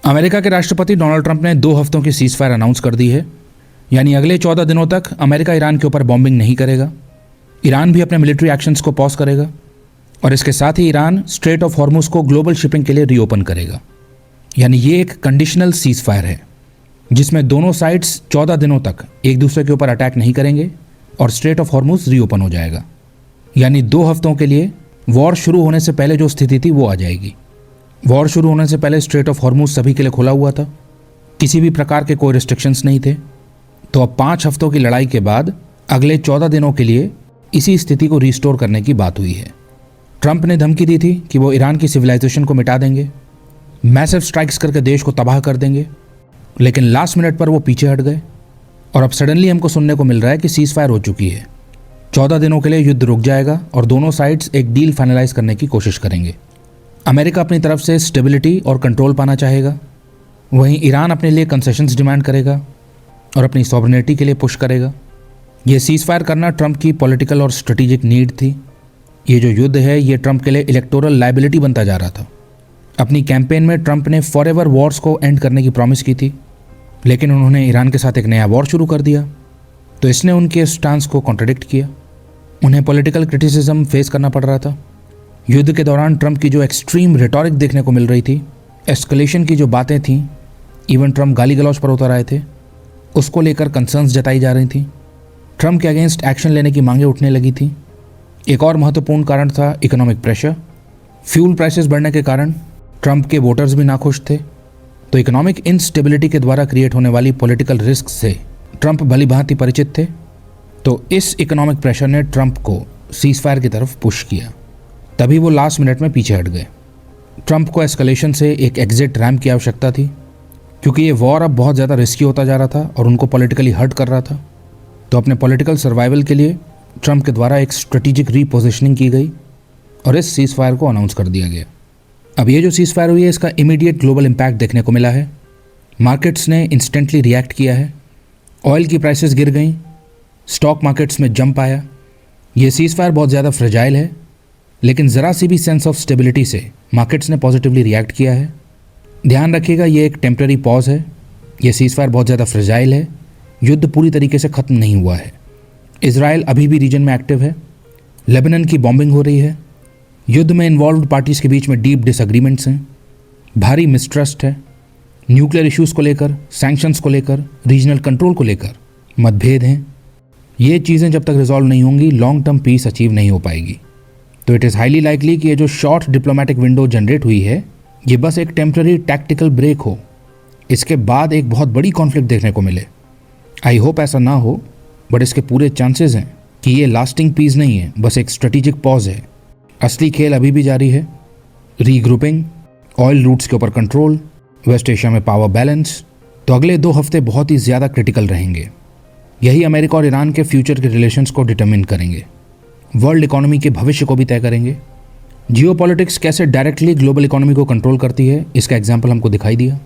America के राष्ट्रपति Donald Trump ने 2 हफ्तों की सीज फायर अनाउंस कर दी है। यानी अगले 14 दिनों तक अमेरिका ईरान के ऊपर बॉम्बिंग नहीं करेगा। ईरान भी अपने मिलिट्री एक्शंस को पॉज करेगा और इसके साथ ही ईरान स्ट्रेट ऑफ हॉर्मुज को ग्लोबल शिपिंग के लिए रीओपन करेगा। यानी ये एक कंडीशनल सीज फायर है जिसमें दोनों साइड्स 14 दिनों तक एक दूसरे के ऊपर अटैक नहीं करेंगे और स्ट्रेट ऑफ हॉर्मुज रीओपन हो जाएगा। यानी 2 हफ्तों के लिए वॉर शुरू होने से पहले जो स्थिति थी वो आ जाएगी। वॉर शुरू होने से पहले स्ट्रेट ऑफ हॉर्मुज सभी के लिए खुला हुआ था, किसी भी प्रकार के कोई रिस्ट्रिक्शंस नहीं थे। तो अब 5 हफ्तों की लड़ाई के बाद अगले 14 दिनों के लिए इसी स्थिति को रिस्टोर करने की बात हुई है। ट्रंप ने धमकी दी थी कि वो ईरान की सिविलाइजेशन को मिटा देंगे, मैसिव स्ट्राइक्स करके देश को तबाह कर देंगे, लेकिन लास्ट मिनट पर वो पीछे हट गए और अब सडनली हमको सुनने को मिल रहा है कि सीज फायर हो चुकी है। 14 दिनों के लिए युद्ध रुक जाएगा और दोनों साइड्स एक डील फाइनलाइज करने की कोशिश करेंगे। अमेरिका अपनी तरफ से स्टेबिलिटी और कंट्रोल पाना चाहेगा, वहीं ईरान अपने लिए कंसेशंस डिमांड करेगा और अपनी सॉवरेनिटी के लिए पुश करेगा। ये सीज फायर करना ट्रंप की पॉलिटिकल और स्ट्रेटेजिक नीड थी। ये जो युद्ध है ये ट्रंप के लिए इलेक्टोरल लायबिलिटी बनता जा रहा था। अपनी कैंपेन में ट्रंप ने फॉरएवर वॉर्स को एंड करने की प्रॉमिस की थी, लेकिन उन्होंने ईरान के साथ एक नया वॉर शुरू कर दिया, तो इसने उनके स्टांस को कॉन्ट्रडिक्ट किया। उन्हें पॉलिटिकल क्रिटिसिज्म फेस करना पड़ रहा था। युद्ध के दौरान ट्रंप की जो एक्सट्रीम रिटॉरिक देखने को मिल रही थी, एस्केलेशन की जो बातें थीं, इवन ट्रंप गाली गलौज पर उतर आए थे, उसको लेकर कंसर्न्स जताई जा रही थी। ट्रंप के अगेंस्ट एक्शन लेने की मांगें उठने लगी थी। एक और महत्वपूर्ण कारण था इकोनॉमिक प्रेशर। फ्यूल प्राइसेस बढ़ने के कारण ट्रंप के वोटर्स भी नाखुश थे। तो इकोनॉमिक इनस्टेबिलिटी के द्वारा क्रिएट होने वाली पॉलिटिकल रिस्क से ट्रंप भलीभांति परिचित थे। तो इस इकोनॉमिक प्रेशर ने ट्रंप को सीज फायर की तरफ पुश किया, तभी वो लास्ट मिनट में पीछे हट गए। ट्रंप को एस्केलेशन से एक एग्जिट रैम्प की आवश्यकता थी, क्योंकि ये वॉर अब बहुत ज़्यादा रिस्की होता जा रहा था और उनको पॉलिटिकली हर्ट कर रहा था। तो अपने पॉलिटिकल सर्वाइवल के लिए ट्रंप के द्वारा एक स्ट्रेटेजिक रीपोजिशनिंग की गई और इस सीज फायर को अनाउंस कर दिया गया। अब ये जो सीज फायर हुई है इसका इमीडिएट ग्लोबल इम्पैक्ट देखने को मिला है। मार्केट्स ने इंस्टेंटली रिएक्ट किया है। ऑयल की प्राइसेस गिर गई, स्टॉक मार्केट्स में जंप आया। ये सीज फायर बहुत ज़्यादा फ्रेजाइल है, लेकिन ज़रा सी भी सेंस ऑफ स्टेबिलिटी से मार्केट्स ने पॉजिटिवली रिएक्ट किया है। ध्यान रखिएगा, ये एक टेम्पररी पॉज है। ये सीज फायर बहुत ज़्यादा फ्रेजाइल है। युद्ध पूरी तरीके से ख़त्म नहीं हुआ है। इजराइल अभी भी रीजन में एक्टिव है। लेबनान की बॉम्बिंग हो रही है। युद्ध में इन्वॉल्व्ड पार्टीज़ के बीच में डीप डिसएग्रीमेंट्स हैं। भारी मिसट्रस्ट है। न्यूक्लियर इश्यूज़ को लेकर, सैंक्शंस को लेकर, रीजनल कंट्रोल को लेकर मतभेद हैं। ये चीज़ें जब तक रिजॉल्व नहीं होंगी लॉन्ग टर्म पीस अचीव नहीं हो पाएगी। तो इट इज़ हाईली लाइकली कि ये जो शॉर्ट डिप्लोमेटिक विंडो जनरेट हुई है ये बस एक टेम्पररी टैक्टिकल ब्रेक हो, इसके बाद एक बहुत बड़ी कॉन्फ्लिक्ट देखने को मिले। आई होप ऐसा ना हो, बट इसके पूरे चांसेस हैं कि ये लास्टिंग पीस नहीं है, बस एक स्ट्रेटेजिक पॉज है। असली खेल अभी भी जारी है। रीग्रुपिंग, ऑयल रूट्स के ऊपर कंट्रोल, वेस्ट एशिया में पावर बैलेंस। तो अगले 2 हफ्ते बहुत ही ज़्यादा क्रिटिकल रहेंगे। यही अमेरिका और ईरान के फ्यूचर के रिलेशंस को डिटरमिन करेंगे, वर्ल्ड इकोनॉमी के भविष्य को भी तय करेंगे। जियोपॉलिटिक्स कैसे डायरेक्टली ग्लोबल इकोनॉमी को कंट्रोल करती है, इसका एग्जाम्पल हमको दिखाई दिया।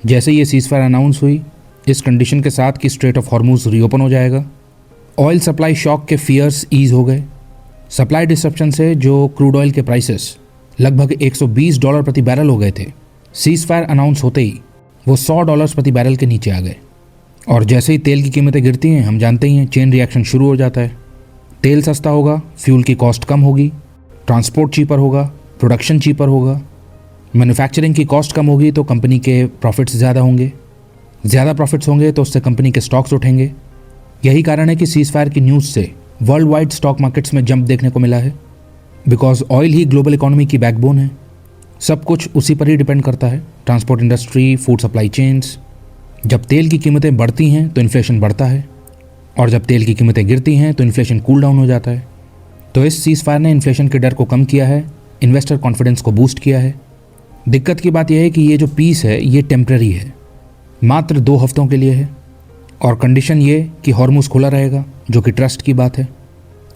जैसे ये सीज फायर अनाउंस हुई, इस कंडीशन के साथ कि स्ट्रेट ऑफ हॉर्मुज रीओपन हो जाएगा, ऑयल सप्लाई शॉक के फियर्स ईज हो गए। सप्लाई डिसरप्शन से जो क्रूड ऑयल के प्राइसेस लगभग $120 प्रति बैरल हो गए थे, सीज फायर अनाउंस होते ही वो $100 प्रति बैरल के नीचे आ गए। और जैसे ही तेल की कीमतें गिरती हैं, हम जानते ही हैं, चेन रिएक्शन शुरू हो जाता है। तेल सस्ता होगा, फ्यूल की कॉस्ट कम होगी, ट्रांसपोर्ट चीपर होगा, प्रोडक्शन चीपर होगा, मैन्युफैक्चरिंग की कॉस्ट कम होगी तो कंपनी के प्रॉफिट्स ज़्यादा होंगे। ज़्यादा प्रॉफिट्स होंगे तो उससे कंपनी के स्टॉक्स उठेंगे। यही कारण है कि सीज फायर की न्यूज़ से वर्ल्ड वाइड स्टॉक मार्केट्स में जंप देखने को मिला है, because oil he global economy की बैकबोन है। सब कुछ उसी पर ही डिपेंड करता है, transport industry, food supply chains. जब तेल की कीमतें बढ़ती हैं तो इन्फ्लेशन बढ़ता है, और जब तेल की कीमतें गिरती हैं तो इन्फ्लेशन कूल डाउन हो जाता है। तो इस सीज फायर ने इन्फ्लेशन के डर को कम किया है, इन्वेस्टर कॉन्फिडेंस को बूस्ट किया है। दिक्कत की बात यह है कि ये जो पीस है ये टेम्पररी है, मात्र 2 हफ्तों के लिए है, और कंडीशन ये कि हॉर्मुज खुला रहेगा, जो कि ट्रस्ट की बात है।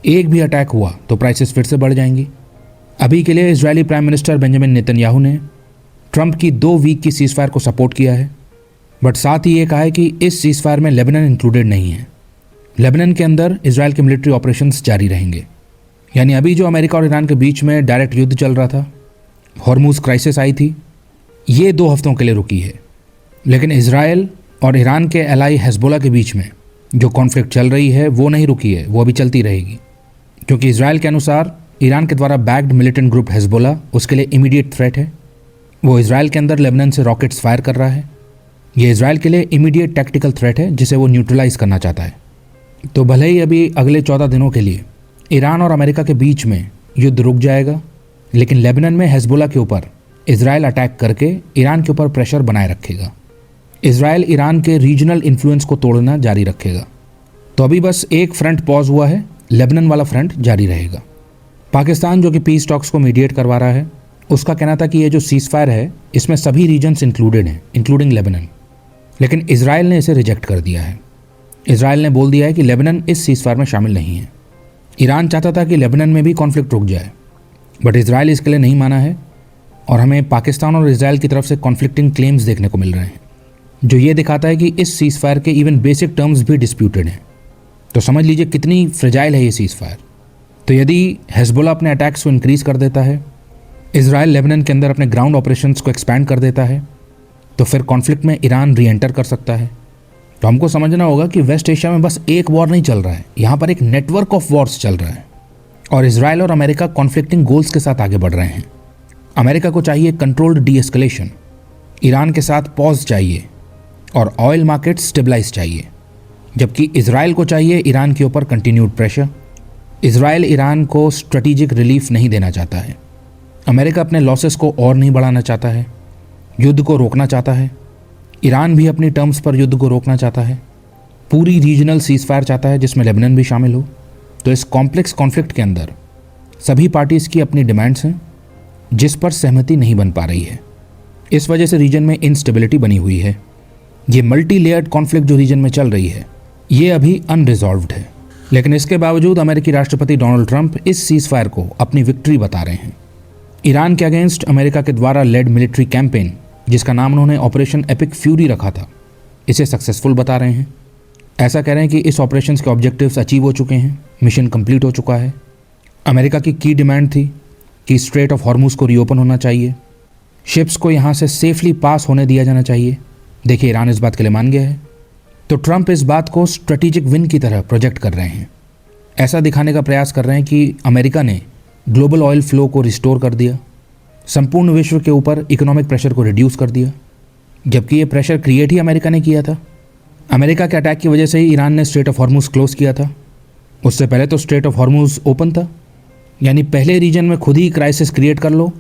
एक भी अटैक हुआ तो प्राइसेस फिर से बढ़ जाएंगी। अभी के लिए Israeli prime minister Benjamin Netanyahu ने ट्रंप की 2 वीक की सीज फायर को सपोर्ट किया है, बट साथ ही ये कहा है कि इस सीज फायर में लेबनान इंक्लूडेड नहीं है। लेबनान के अंदर इजराइल के मिलिट्री ऑपरेशंस जारी रहेंगे। यानी अभी जो अमेरिका और ईरान के बीच में डायरेक्ट युद्ध चल रहा था, हॉर्मुज क्राइसिस आई थी, ये 2 हफ्तों के लिए रुकी है, लेकिन इजराइल और ईरान के एलाई हिजबुल्लाह के बीच में जो कॉन्फ्लिक्ट चल रही है वो नहीं रुकी है, वो अभी चलती रहेगी, क्योंकि इजराइल के अनुसार ईरान के द्वारा बैक्ड मिलिटेंट ग्रुप हिजबुल्लाह उसके लिए इमीडिएट थ्रेट है। वो इजराइल के अंदर लेबनान से रॉकेट्स फायर कर रहा है। ये इजराइल के लिए इमीडिएट टैक्टिकल थ्रेट है जिसे वो न्यूट्रलाइज करना चाहता है। तो भले ही अभी अगले 14 दिनों के लिए ईरान और अमेरिका के बीच में युद्ध रुक जाएगा, लेकिन लेबनान में हिजबुल्लाह के ऊपर इजराइल अटैक करके ईरान के ऊपर प्रेशर बनाए रखेगा। इजराइल ईरान के रीजनल इन्फ्लुएंस को तोड़ना जारी रखेगा। तो अभी बस एक फ्रंट पॉज हुआ है, लेबनान वाला फ्रंट जारी रहेगा। पाकिस्तान जो कि पीस टॉक्स को मीडिएट करवा रहा है, उसका कहना था कि ये जो सीज फायर है इसमें सभी रीजन्स इंक्लूडेड हैं, इंक्लूडिंग लेबनान, लेकिन इजराइल ने इसे रिजेक्ट कर दिया है। इजराइल ने बोल दिया है कि लेबनान इस सीज फायर में शामिल नहीं है। ईरान चाहता था कि लेबनान में भी कॉन्फ्लिक्ट रुक जाए, बट इजराइल इसके लिए नहीं माना है और हमें पाकिस्तान और इजराइल की तरफ से कॉन्फ्लिक्टिंग क्लेम्स देखने को मिल रहे हैं, जो ये दिखाता है कि इस सीज फायर के इवन बेसिक टर्म्स भी डिस्प्यूटेड हैं। तो समझ लीजिए कितनी फ्रेजाइल है ये सीज फायर। तो यदि हिजबुल्लाह अपने अटैक्स को इंक्रीज़ कर देता है, इजराइल लेबनान के अंदर अपने ग्राउंड ऑपरेशंस को एक्सपैंड कर देता है, तो फिर कॉन्फ्लिक्ट में ईरान री एंटर कर सकता है। तो हमको समझना होगा कि वेस्ट एशिया में बस एक वॉर नहीं चल रहा है, यहाँ पर एक नेटवर्क ऑफ वॉर्स चल रहा है और इजराइल और अमेरिका कॉन्फ्लिक्टिंग गोल्स के साथ आगे बढ़ रहे हैं। अमेरिका को चाहिए कंट्रोल्ड डी एस्केलेशन, ईरान के साथ पॉज चाहिए और ऑयल मार्केट स्टेबलाइज चाहिए, जबकि इजराइल को चाहिए ईरान के ऊपर कंटिन्यूड प्रेशर। इजराइल ईरान को स्ट्रेटेजिक रिलीफ नहीं देना चाहता है। अमेरिका अपने लॉसेस को और नहीं बढ़ाना चाहता है, युद्ध को रोकना चाहता है। ईरान भी अपनी टर्म्स पर युद्ध को रोकना चाहता है। पूरी रीजनल सीज फायर चाहता है जिसमें लेबनान भी शामिल हो। तो इस कॉम्प्लेक्स कॉन्फ्लिक्ट के अंदर सभी पार्टीज़ की अपनी डिमांड्स हैं जिस पर सहमति नहीं बन पा रही है। इस वजह से रीजन में इनस्टेबिलिटी बनी हुई है। ये मल्टी लेयर्ड कॉन्फ्लिक्ट जो रीजन में चल रही है ये अभी अनरिजॉल्व्ड है, लेकिन इसके बावजूद अमेरिकी राष्ट्रपति डोनाल्ड ट्रंप इस सीज फायर को अपनी विक्ट्री बता रहे हैं। ईरान के अगेंस्ट अमेरिका के द्वारा लेड मिलिट्री कैंपेन, जिसका नाम उन्होंने ऑपरेशन एपिक फ्यूरी रखा था, इसे सक्सेसफुल बता रहे हैं। ऐसा कह रहे हैं कि इस ऑपरेशन के ऑब्जेक्टिव्स अचीव हो चुके हैं, मिशन कंप्लीट हो चुका है। अमेरिका की डिमांड थी कि स्ट्रेट ऑफ हॉर्मुज को रीओपन होना चाहिए, शिप्स को यहाँ से सेफली पास होने दिया जाना चाहिए। देखिए ईरान इस बात के लिए मान गया है। तो ट्रंप इस बात को स्ट्रेटेजिक विन की तरह प्रोजेक्ट कर रहे हैं। ऐसा दिखाने का प्रयास कर रहे हैं कि अमेरिका ने ग्लोबल ऑयल फ्लो को रिस्टोर कर दिया, संपूर्ण विश्व के ऊपर इकोनॉमिक प्रेशर को रिड्यूस कर दिया, जबकि ये प्रेशर क्रिएट ही अमेरिका ने किया था। अमेरिका के अटैक की वजह से ही ईरान ने स्ट्रेट ऑफ हॉर्मुज क्लोज किया था। उससे पहले तो स्ट्रेट ऑफ हॉर्मुज ओपन था। यानी पहले रीजन में खुद ही क्राइसिस क्रिएट कर लो,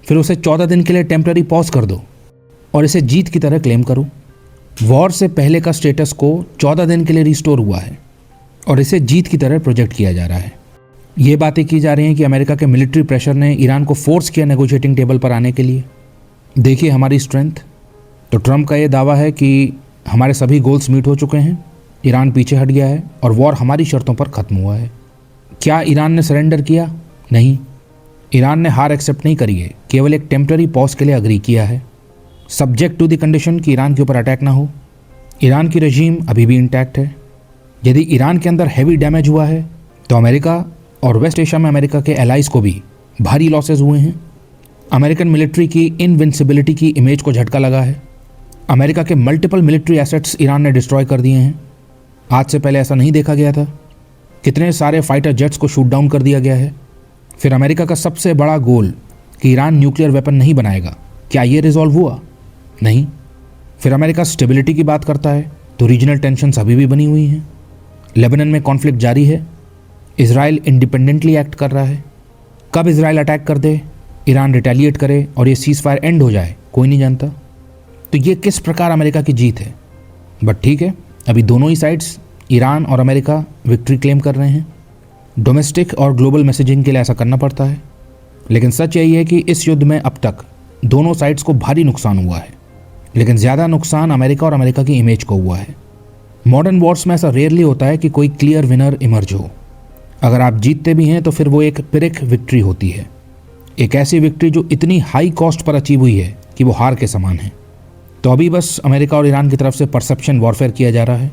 फिर उसे 14 दिन के लिए टेम्पररी पॉज कर दो और इसे जीत की तरह क्लेम करो। वॉर से पहले का स्टेटस को 14 दिन के लिए रिस्टोर हुआ है और इसे जीत की तरह प्रोजेक्ट किया जा रहा है। ये बातें की जा रही हैं कि अमेरिका के मिलिट्री प्रेशर ने ईरान को फोर्स किया नेगोशिएटिंग टेबल पर आने के लिए। देखिए हमारी स्ट्रेंथ। तो ट्रंप का ये दावा है कि हमारे सभी गोल्स मीट हो चुके हैं, ईरान पीछे हट गया है और वॉर हमारी शर्तों पर ख़त्म हुआ है। क्या ईरान ने सरेंडर किया? नहीं, ईरान ने हार एक्सेप्ट नहीं करी है, केवल एक टेम्पररी पॉज के लिए अग्री किया है, सब्जेक्ट टू द कंडीशन कि ईरान के ऊपर अटैक ना हो। ईरान की रजीम अभी भी इंटैक्ट है। यदि ईरान के अंदर हैवी डैमेज हुआ है तो अमेरिका और वेस्ट एशिया में अमेरिका के एलाइज को भी भारी लॉसेज हुए हैं। अमेरिकन मिलिट्री की इनविंसिबिलिटी की इमेज को झटका लगा है। अमेरिका के मल्टीपल मिलिट्री एसेट्स ईरान ने डिस्ट्रॉय कर दिए हैं। आज से पहले ऐसा नहीं देखा गया था। कितने सारे फाइटर जेट्स को शूट डाउन कर दिया गया है। फिर अमेरिका का सबसे बड़ा गोल कि ईरान न्यूक्लियर वेपन नहीं बनाएगा, क्या ये रिजॉल्व हुआ? नहीं। फिर अमेरिका स्टेबिलिटी की बात करता है तो रीजनल टेंशन्स अभी भी बनी हुई हैं। लेबनान में कॉन्फ्लिक्ट जारी है। इजराइल इंडिपेंडेंटली एक्ट कर रहा है। कब इजराइल अटैक कर दे, ईरान रिटेलिएट करे और ये सीज फायर एंड हो जाए, कोई नहीं जानता। तो ये किस प्रकार अमेरिका की जीत है। बट ठीक है, अभी दोनों ही साइड्स, ईरान और अमेरिका, विक्ट्री क्लेम कर रहे हैं। डोमेस्टिक और ग्लोबल मैसेजिंग के लिए ऐसा करना पड़ता है, लेकिन सच यही है कि इस युद्ध में अब तक दोनों साइड्स को भारी नुकसान हुआ है, लेकिन ज़्यादा नुकसान अमेरिका और अमेरिका की इमेज को हुआ है। मॉडर्न वॉर्स में ऐसा रेयरली होता है कि कोई क्लियर विनर इमर्ज हो। अगर आप जीतते भी हैं तो फिर वो एक पिरिक विक्ट्री होती है, एक ऐसी विक्ट्री जो इतनी हाई कॉस्ट पर अचीव हुई है कि वो हार के समान है। तो अभी बस अमेरिका और ईरान की तरफ से परसेप्शन वॉरफेयर किया जा रहा है।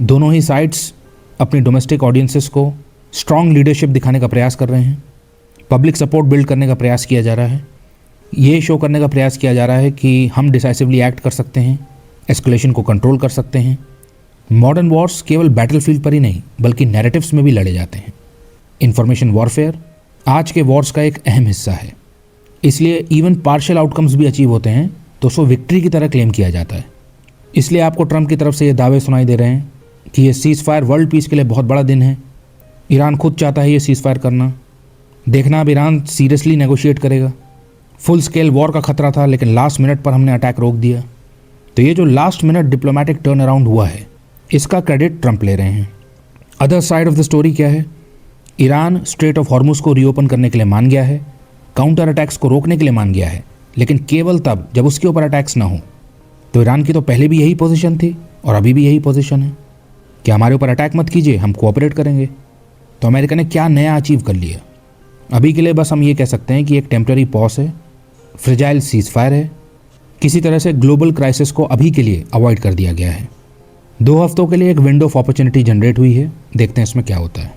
दोनों ही साइड्स अपनी डोमेस्टिक ऑडियंसेस को स्ट्रॉन्ग लीडरशिप दिखाने का प्रयास कर रहे हैं, पब्लिक सपोर्ट बिल्ड करने का प्रयास किया जा रहा है। ये शो करने का प्रयास किया जा रहा है कि हम डिसाइसिवली एक्ट कर सकते हैं, एस्केलेशन को कंट्रोल कर सकते हैं। मॉडर्न वॉर्स केवल बैटलफील्ड पर ही नहीं बल्कि नैरेटिव्स में भी लड़े जाते हैं। इंफॉर्मेशन वॉरफेयर आज के वॉर्स का एक अहम हिस्सा है, इसलिए इवन पार्शियल आउटकम्स भी अचीव होते हैं तो उसको विक्ट्री की तरह क्लेम किया जाता है। इसलिए आपको ट्रंप की तरफ से ये दावे सुनाई दे रहे हैं कि ये सीज़ फायर वर्ल्ड पीस के लिए बहुत बड़ा दिन है। ईरान खुद चाहता है ये सीज़ फायर करना। देखना अब ईरान सीरियसली नेगोशिएट करेगा। फुल स्केल वॉर का खतरा था लेकिन लास्ट मिनट पर हमने अटैक रोक दिया। तो ये जो last minute diplomatic turn around हुआ है इसका क्रेडिट ट्रंप ले रहे हैं। Other side of the story क्या है? ईरान स्ट्रेट ऑफ हॉर्मुज को रीओपन करने के लिए मान गया है, काउंटर अटैक्स को रोकने के लिए मान गया है, लेकिन केवल तब जब उसके ऊपर अटैक्स ना हो। तो ईरान की तो पहले भी यही पोजीशन थी और अभी भी यही पोजीशन है कि हमारे ऊपर अटैक मत कीजिए, हम कोऑपरेट करेंगे। तो अमेरिका ने क्या नया अचीव कर लिया? अभी के लिए बस हम ये कह सकते हैं कि एक टेम्पररी पॉज है, फ्रेजाइल सीज फायर है, किसी तरह से ग्लोबल क्राइसिस को अभी के लिए अवॉइड कर दिया गया है। 2 हफ्तों के लिए एक विंडो ऑफ अपॉर्चुनिटी जनरेट हुई है, देखते हैं इसमें क्या होता है।